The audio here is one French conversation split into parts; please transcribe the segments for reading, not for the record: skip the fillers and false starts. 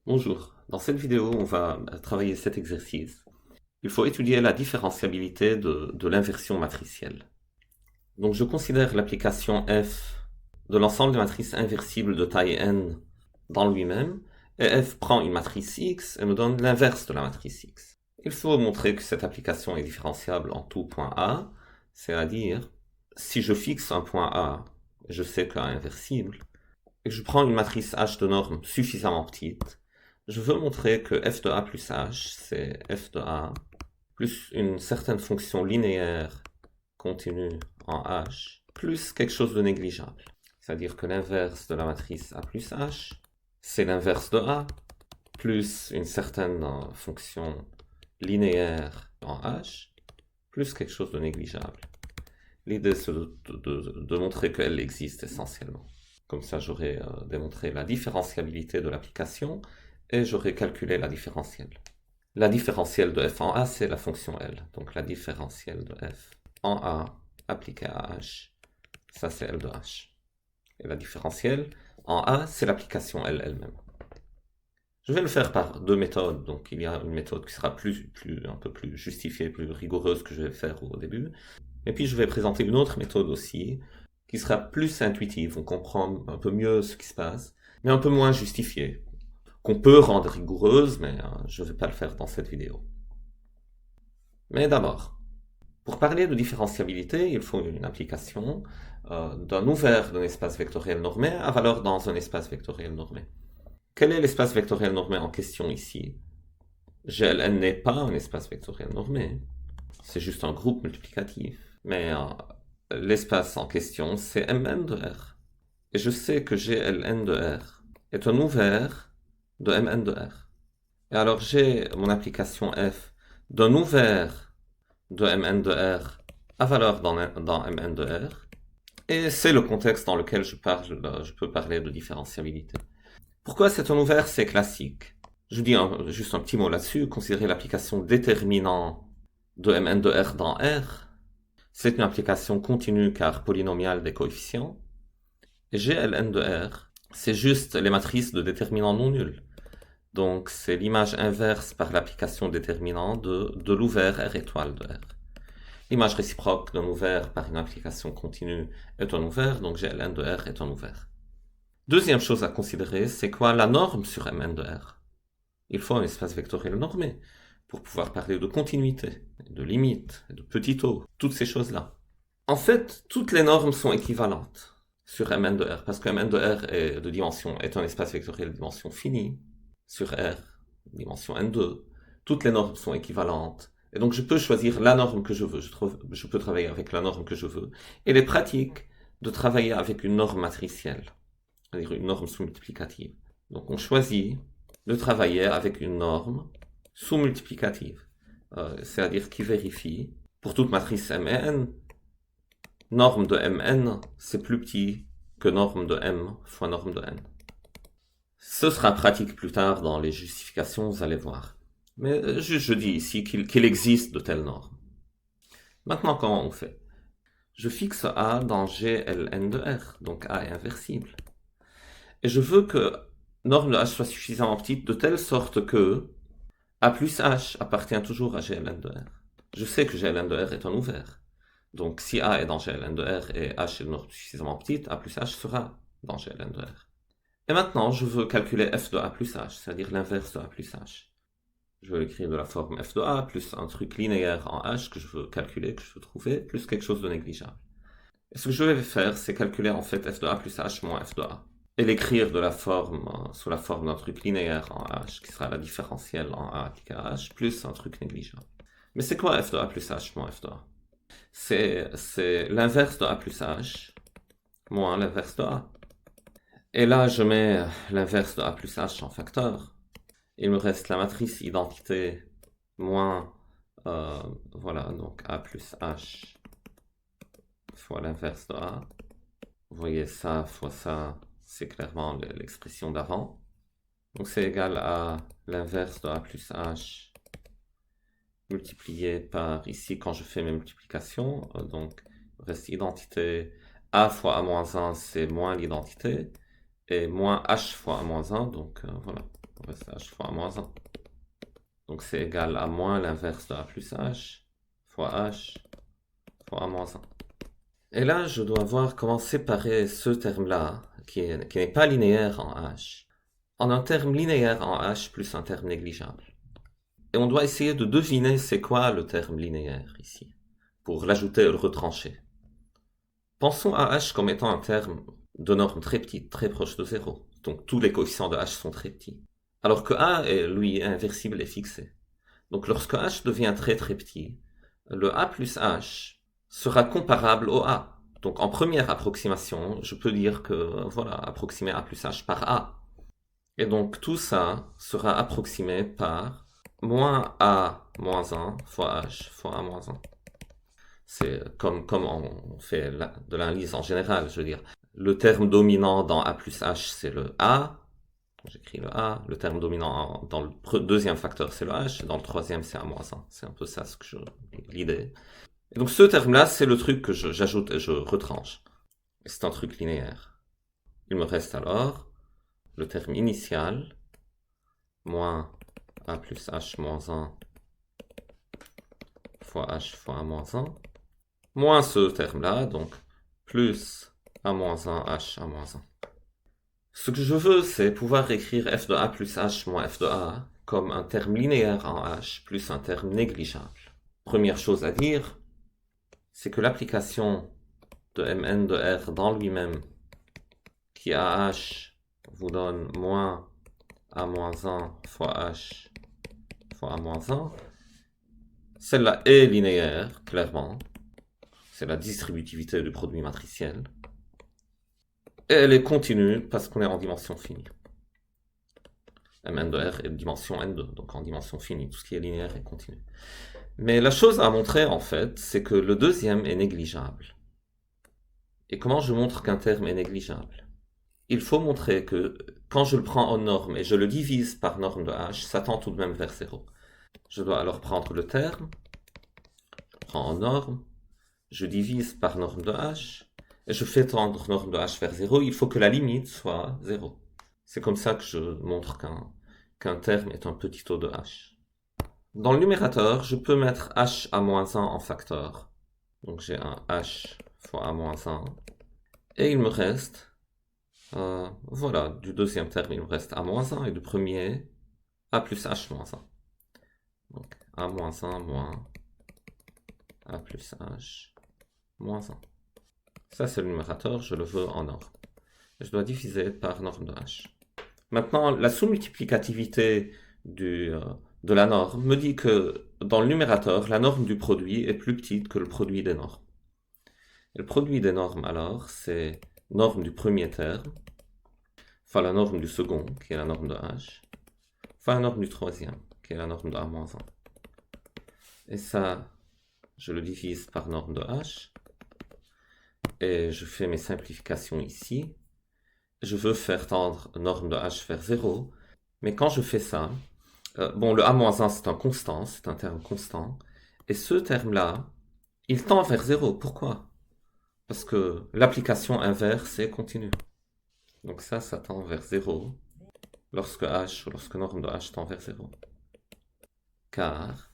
Bonjour, dans cette vidéo, on va travailler cet exercice. Il faut étudier la différentiabilité de l'inversion matricielle. Donc je considère l'application f de l'ensemble des matrices inversibles de taille n dans lui-même, et f prend une matrice x et me donne l'inverse de la matrice x. Il faut montrer que cette application est différenciable en tout point A, c'est-à-dire, si je fixe un point A, je sais qu'A est inversible, et que je prends une matrice H de norme suffisamment petite, je veux montrer que f de A plus H, c'est f de A plus une certaine fonction linéaire continue en H, plus quelque chose de négligeable. C'est-à-dire que l'inverse de la matrice A plus H, c'est l'inverse de A, plus une certaine fonction linéaire en H, plus quelque chose de négligeable. L'idée, c'est de montrer qu'elle existe essentiellement. Comme ça, j'aurai démontré la différentiabilité de l'application et j'aurai calculé la différentielle. La différentielle de f en A, c'est la fonction L. Donc la différentielle de f en A appliquée à H, ça c'est L de H. Et la différentielle en A, c'est l'application L elle-même. Je vais le faire par deux méthodes. Donc il y a une méthode qui sera un peu plus justifiée, plus rigoureuse que je vais faire au début. Et puis je vais présenter une autre méthode aussi, qui sera plus intuitive, on comprend un peu mieux ce qui se passe, mais un peu moins justifiée, qu'on peut rendre rigoureuse, mais je ne vais pas le faire dans cette vidéo. Mais d'abord, pour parler de différentiabilité, il faut une application d'un ouvert d'un espace vectoriel normé à valeur dans un espace vectoriel normé. Quel est l'espace vectoriel normé en question ici? GLN n'est pas un espace vectoriel normé, c'est juste un groupe multiplicatif. Mais l'espace en question, c'est Mn de R. Et je sais que GLN de R est un ouvert de Mn de R. Et alors j'ai mon application f d'un ouvert de Mn de R à valeur dans Mn de R. Et c'est le contexte dans lequel je peux parler de différentiabilité. Pourquoi c'est un ouvert? C'est classique. Je dis juste un petit mot là-dessus. Considérez l'application déterminant de Mn de R dans R. C'est une application continue car polynomiale des coefficients. Et GLN de R, c'est juste les matrices de déterminants non nuls. Donc c'est l'image inverse par l'application déterminant de l'ouvert R étoile de R. L'image réciproque d'un ouvert par une application continue est un ouvert, donc GLN de R est un ouvert. Deuxième chose à considérer, c'est quoi la norme sur Mn de R? Il faut un espace vectoriel normé pour pouvoir parler de continuité, de limite, de petit o, toutes ces choses-là. En fait, toutes les normes sont équivalentes sur Mn de R, parce que Mn de R est un espace vectoriel de dimension finie, sur R, dimension N2, toutes les normes sont équivalentes, et donc je peux choisir la norme que je veux, je peux travailler avec la norme que je veux, et il est pratique de travailler avec une norme matricielle, c'est-à-dire une norme sous-multiplicative. Donc on choisit de travailler avec une norme sous-multiplicative, c'est-à-dire qui vérifie, pour toute matrice Mn, norme de Mn, c'est plus petit que norme de M fois norme de N. Ce sera pratique plus tard dans les justifications, vous allez voir. Mais je dis ici qu'il existe de telles normes. Maintenant, comment on fait? Je fixe A dans GLN de R, donc A est inversible. Et je veux que norme de H soit suffisamment petite de telle sorte que A plus H appartient toujours à GLN de R. Je sais que GLN de R est un ouvert. Donc si A est dans GLN de R et H est une norme suffisamment petite, A plus H sera dans GLN de R. Et maintenant, je veux calculer f de A plus H, c'est-à-dire l'inverse de A plus H. Je veux l'écrire de la forme f de A plus un truc linéaire en H que je veux calculer, que je veux trouver, plus quelque chose de négligeable. Et ce que je vais faire, c'est calculer en fait f de A plus H moins f de A. Et l'écrire de la forme, sous la forme d'un truc linéaire en H, qui sera la différentielle en A appliquée à H, plus un truc négligeable. Mais c'est quoi f de A plus H moins f de A? C'est l'inverse de A plus H moins l'inverse de A. Et là, je mets l'inverse de A plus H en facteur. Il me reste la matrice identité moins, voilà, donc A plus H fois l'inverse de A. Vous voyez ça fois ça, c'est clairement l'expression d'avant. Donc c'est égal à l'inverse de A plus H multiplié par, ici quand je fais mes multiplications, donc il reste identité A fois A moins 1, c'est moins l'identité, et moins H fois A moins 1, donc voilà. On reste h fois a moins 1. Donc c'est égal à moins l'inverse de a plus h fois h fois a moins 1. Et là, je dois voir comment séparer ce terme-là, qui n'est pas linéaire en h, en un terme linéaire en h plus un terme négligeable. Et on doit essayer de deviner c'est quoi le terme linéaire ici, pour l'ajouter et le retrancher. Pensons à h comme étant un terme de norme très petite, très proche de 0. Donc tous les coefficients de h sont très petits. Alors que a, est, lui, inversible et fixé. Donc lorsque h devient très très petit, le a plus h sera comparable au a. Donc en première approximation, je peux dire que, voilà, approximer a plus h par a. Et donc tout ça sera approximé par moins a moins 1 fois h fois a moins 1. C'est comme on fait de l'analyse en général, je veux dire. Le terme dominant dans a plus h, c'est le a. J'écris le a. Le terme dominant dans le deuxième facteur, c'est le h. Dans le troisième, c'est a moins 1. C'est un peu ça l'idée. Et donc ce terme-là, c'est le truc que j'ajoute et je retranche. C'est un truc linéaire. Il me reste alors le terme initial, moins a plus h moins 1 fois h fois a moins 1, moins ce terme-là, donc plus a moins 1 h a moins 1. Ce que je veux, c'est pouvoir écrire f de a plus h moins f de a comme un terme linéaire en h plus un terme négligeable. Première chose à dire, c'est que l'application de mn de r dans lui-même, qui à h vous donne moins a moins 1 fois h fois a moins 1, celle-là est linéaire, clairement. C'est la distributivité du produit matriciel. Et elle est continue parce qu'on est en dimension finie. Mn de R est de dimension N2, donc en dimension finie. Tout ce qui est linéaire est continu. Mais la chose à montrer, en fait, c'est que le deuxième est négligeable. Et comment je montre qu'un terme est négligeable? Il faut montrer que quand je le prends en norme et je le divise par norme de h, ça tend tout de même vers 0. Je dois alors prendre le terme, je prends en norme, je divise par norme de h, et je fais tendre norme de h vers 0, il faut que la limite soit 0. C'est comme ça que je montre qu'un terme est un petit taux de h. Dans le numérateur, je peux mettre h à moins 1 en facteur. Donc j'ai un h fois a moins 1. Et il me reste, voilà, du deuxième terme, il me reste a moins 1, et du premier, a plus h moins 1. Donc a moins 1 moins a plus h moins 1. Ça, c'est le numérateur, je le veux en norme. Je dois diviser par norme de h. Maintenant, la sous-multiplicativité de la norme me dit que dans le numérateur, la norme du produit est plus petite que le produit des normes. Et le produit des normes, alors, c'est norme du premier terme, fois la norme du second, qui est la norme de h, fois la norme du troisième, qui est la norme de a-1. Et ça, je le divise par norme de h, et je fais mes simplifications ici. Je veux faire tendre norme de h vers 0, mais quand je fais ça, bon, le a-1 c'est un constant, c'est un terme constant, et ce terme-là, il tend vers 0. Pourquoi? Parce que l'application inverse est continue. Donc ça tend vers 0 lorsque norme de h tend vers 0. Car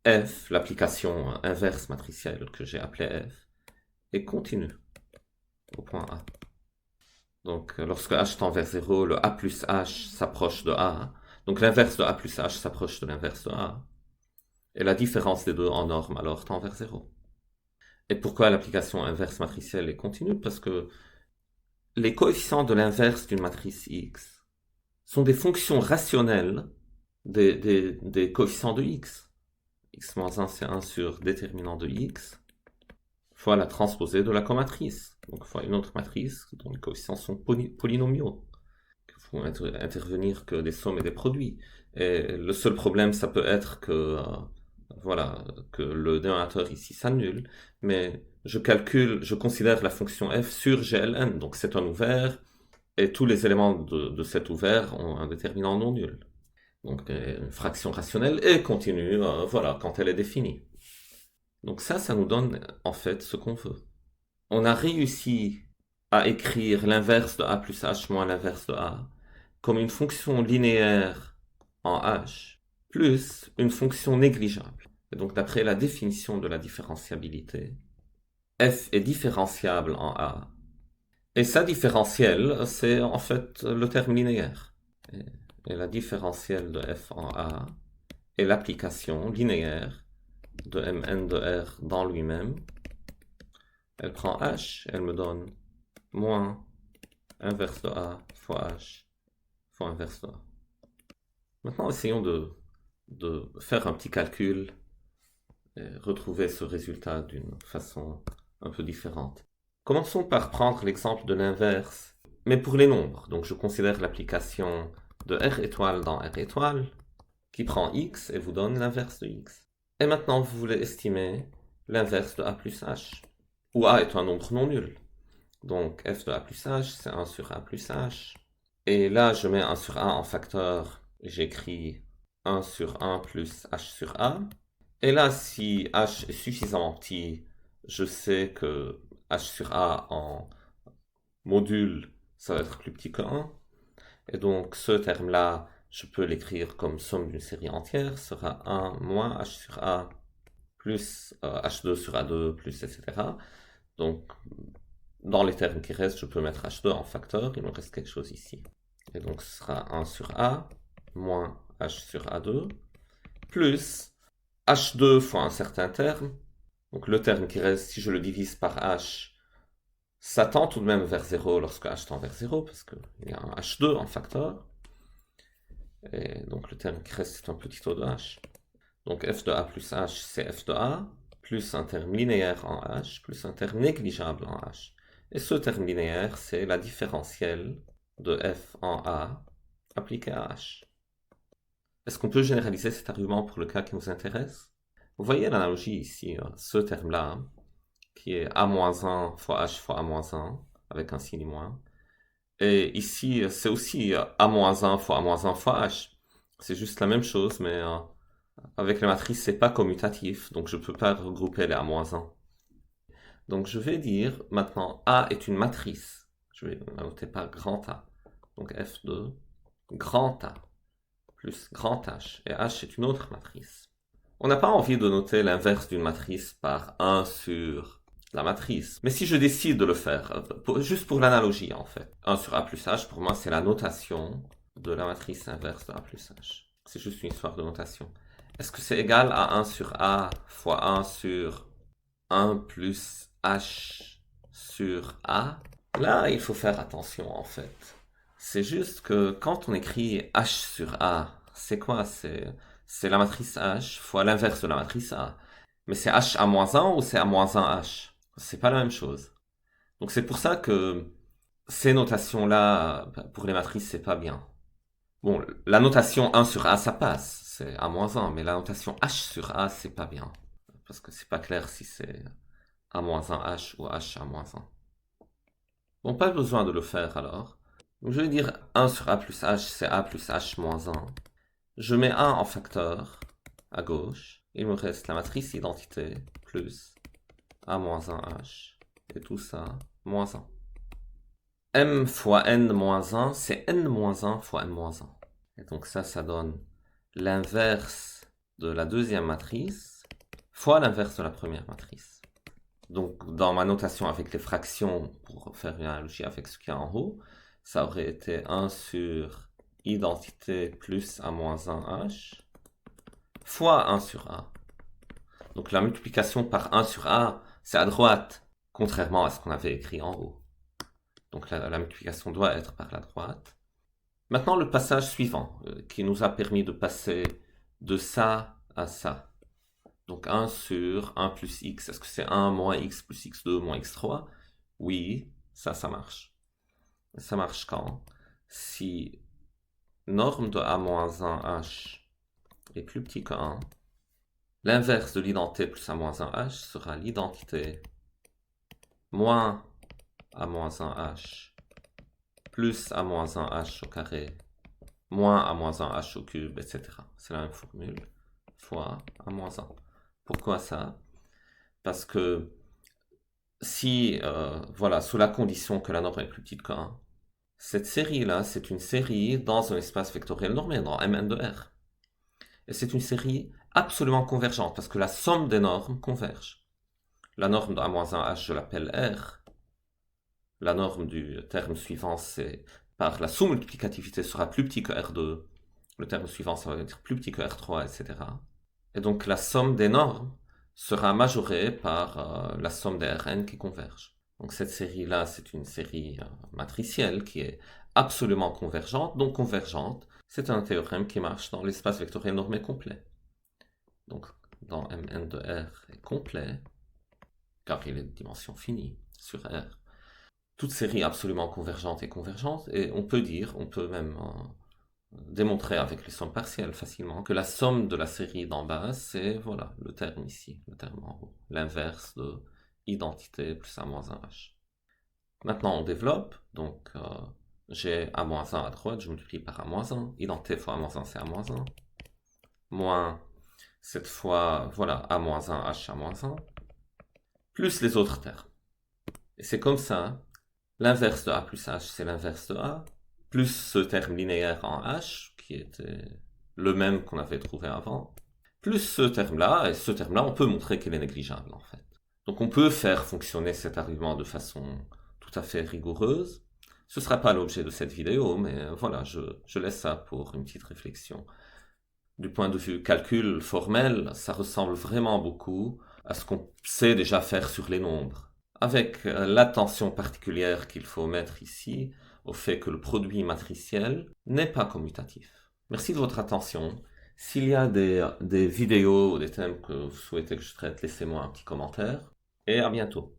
f, l'application inverse matricielle que j'ai appelée f, est continue au point A. Donc lorsque h tend vers 0, le a plus h s'approche de a. Donc l'inverse de a plus h s'approche de l'inverse de a. Et la différence des deux en norme alors tend vers 0. Et pourquoi l'application inverse matricielle est continue? Parce que les coefficients de l'inverse d'une matrice X sont des fonctions rationnelles des coefficients de X. X-1 c'est 1 sur déterminant de X fois la transposée de la comatrice. Donc fois une autre matrice dont les coefficients sont polynomiaux. Il faut intervenir que des sommes et des produits. Et le seul problème, ça peut être que voilà, que le dénominateur ici s'annule, mais je considère la fonction f sur GLN, donc c'est un ouvert, et tous les éléments de cet ouvert ont un déterminant non nul. Donc une fraction rationnelle et continue, voilà, quand elle est définie. Donc ça nous donne en fait ce qu'on veut. On a réussi à écrire l'inverse de a plus h moins l'inverse de a, comme une fonction linéaire en h plus une fonction négligeable. Et donc d'après la définition de la différenciabilité, f est différenciable en a. Et sa différentielle, c'est en fait le terme linéaire. Et la différentielle de f en a est l'application linéaire de Mn de R dans lui-même. Elle prend h, elle me donne moins inverse de A fois H fois inverse de A. Maintenant, essayons de faire un petit calcul et retrouver ce résultat d'une façon un peu différente. Commençons par prendre l'exemple de l'inverse, mais pour les nombres. Donc je considère l'application de R étoile dans R étoile, qui prend X et vous donne l'inverse de X. Et maintenant, vous voulez estimer l'inverse de A plus H, où A est un nombre non nul. Donc f de A plus H, c'est 1 sur A plus H. Et là, je mets 1 sur A en facteur, j'écris 1 sur 1 plus H sur A. Et là, si H est suffisamment petit, je sais que H sur A en module, ça va être plus petit que 1. Et donc, ce terme-là, je peux l'écrire comme somme d'une série entière, sera 1 moins H sur A plus H2 sur A2 plus etc. Donc, dans les termes qui restent, je peux mettre H2 en facteur, il me reste quelque chose ici. Et donc ce sera 1 sur A moins H sur A2 plus H2 fois un certain terme. Donc le terme qui reste, si je le divise par H, ça tend tout de même vers 0 lorsque H tend vers 0, parce qu'il y a un H2 en facteur. Et donc le terme qui reste, c'est un petit o de H. Donc f de A plus H, c'est f de A, plus un terme linéaire en H, plus un terme négligeable en H. Et ce terme linéaire, c'est la différentielle de f en A appliquée à H. Est-ce qu'on peut généraliser cet argument pour le cas qui nous intéresse? Vous voyez l'analogie ici, ce terme-là, qui est A-1 fois H fois A-1, avec un signe moins. Et ici, c'est aussi A-1 fois A-1 fois H. C'est juste la même chose, mais avec les matrices, c'est pas commutatif, donc je peux pas regrouper les A-1. Donc je vais dire maintenant A est une matrice. Je vais la noter par grand A. Donc F de grand A plus grand H. Et H est une autre matrice. On n'a pas envie de noter l'inverse d'une matrice par 1 sur la matrice. Mais si je décide de le faire, juste pour l'analogie en fait, 1 sur A plus H, pour moi c'est la notation de la matrice inverse de A plus H. C'est juste une histoire de notation. Est-ce que c'est égal à 1 sur A fois 1 sur 1 plus H sur A? Là, il faut faire attention en fait. C'est juste que quand on écrit H sur A, c'est quoi? C'est la matrice H fois l'inverse de la matrice A. Mais c'est H à moins 1 ou c'est à moins 1 H? C'est pas la même chose. Donc c'est pour ça que ces notations-là, pour les matrices, c'est pas bien. Bon, la notation 1 sur A, ça passe. C'est A moins 1. Mais la notation H sur A, c'est pas bien. Parce que c'est pas clair si c'est A moins 1 H ou H à moins 1. Bon, pas besoin de le faire alors. Donc, je vais dire 1 sur A plus H, c'est A plus H moins 1. Je mets 1 en facteur à gauche. Il me reste la matrice identité plus A moins 1 H. Et tout ça, moins 1. M fois N moins 1, c'est N moins 1 fois N moins 1. Et donc ça donne l'inverse de la deuxième matrice fois l'inverse de la première matrice. Donc dans ma notation avec les fractions, pour faire une analogie avec ce qu'il y a en haut, ça aurait été 1 sur identité plus A-1H fois 1 sur A. Donc la multiplication par 1 sur A, c'est à droite, contrairement à ce qu'on avait écrit en haut. Donc la multiplication doit être par la droite. Maintenant le passage suivant, qui nous a permis de passer de ça à ça. Donc 1 sur 1 plus x, est-ce que c'est 1 moins x plus x2 moins x3? Oui, ça marche. Ça marche quand? Si norme de A-1h est plus petit que 1, l'inverse de l'identité plus A-1h sera l'identité moins A-1h plus A-1h au carré moins A-1h au cube, etc. C'est la même formule, fois A-1. Pourquoi ça? Parce que si, voilà, sous la condition que la norme est plus petite que 1, Cette série-là, c'est une série dans un espace vectoriel normé, dans Mn de R. Et c'est une série absolument convergente, parce que la somme des normes converge. La norme de A-1H, je l'appelle R. La norme du terme suivant, c'est par la sous-multiplicativité sera plus petit que R2. Le terme suivant, ça va être plus petit que R3, etc. Et donc la somme des normes sera majorée par la somme des Rn qui convergent. Donc cette série-là, c'est une série matricielle qui est absolument convergente. Donc convergente, c'est un théorème qui marche dans l'espace vectoriel normé complet. Donc dans Mn de R est complet, car il est de dimension finie sur R. Toute série absolument convergente est convergente, et on peut même démontrer avec les sommes partielles facilement que la somme de la série d'en bas, c'est voilà, le terme ici, le terme en haut, l'inverse de identité plus A-1H. Maintenant on développe, donc j'ai A-1 à droite, je multiplie par A-1, identité fois A-1 c'est A-1, moins cette fois, voilà, A-1, H A-1, plus les autres termes. Et c'est comme ça. L'inverse de A plus H, c'est l'inverse de A, plus ce terme linéaire en H, qui était le même qu'on avait trouvé avant, plus ce terme-là, et ce terme-là, on peut montrer qu'il est négligeable, en fait. Donc on peut faire fonctionner cet argument de façon tout à fait rigoureuse. Ce ne sera pas l'objet de cette vidéo, mais voilà, je laisse ça pour une petite réflexion. Du point de vue calcul formel, ça ressemble vraiment beaucoup à ce qu'on sait déjà faire sur les nombres, avec l'attention particulière qu'il faut mettre ici au fait que le produit matriciel n'est pas commutatif. Merci de votre attention. S'il y a des vidéos ou des thèmes que vous souhaitez que je traite, laissez-moi un petit commentaire et à bientôt.